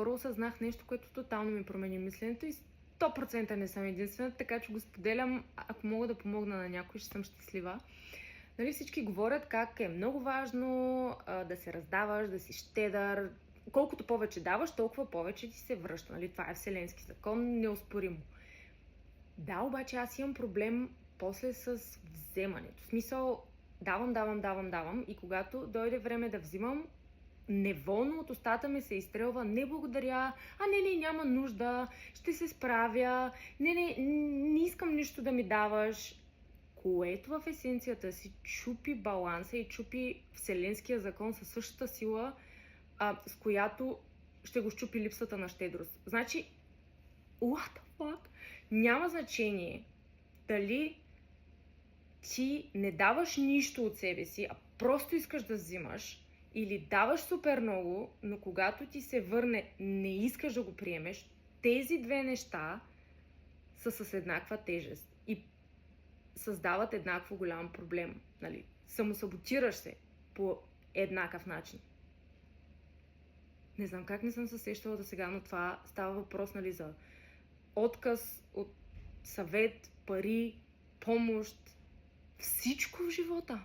наскоро осъзнах нещо, което тотално ми промени мисленето и 100% не съм единствената, така че го споделям. Ако мога да помогна на някой, ще съм щастлива. Нали, всички говорят как е много важно да се раздаваш, да си щедър. Колкото повече даваш, толкова повече ти се връща. Нали? Това е вселенски закон, неоспоримо. Да, обаче аз имам проблем после с вземането. В смисъл, давам и когато дойде време да взимам, неволно от устата ми се изстрелва: не благодаря, не, няма нужда, ще се справя, не искам нищо да ми даваш. Което в есенцията си чупи баланса и чупи вселенския закон със същата сила, с която ще го щупи липсата на щедрост. Значи, what the fuck? Няма значение дали ти не даваш нищо от себе си, а просто искаш да взимаш, или даваш супер много, но когато ти се върне, не искаш да го приемеш. Тези две неща са с еднаква тежест и създават еднакво голям проблем. Нали? Самосаботираш се по еднакъв начин. Не знам как не съм се сещала до сега, но това става въпрос, нали, за отказ от съвет, пари, помощ, всичко в живота.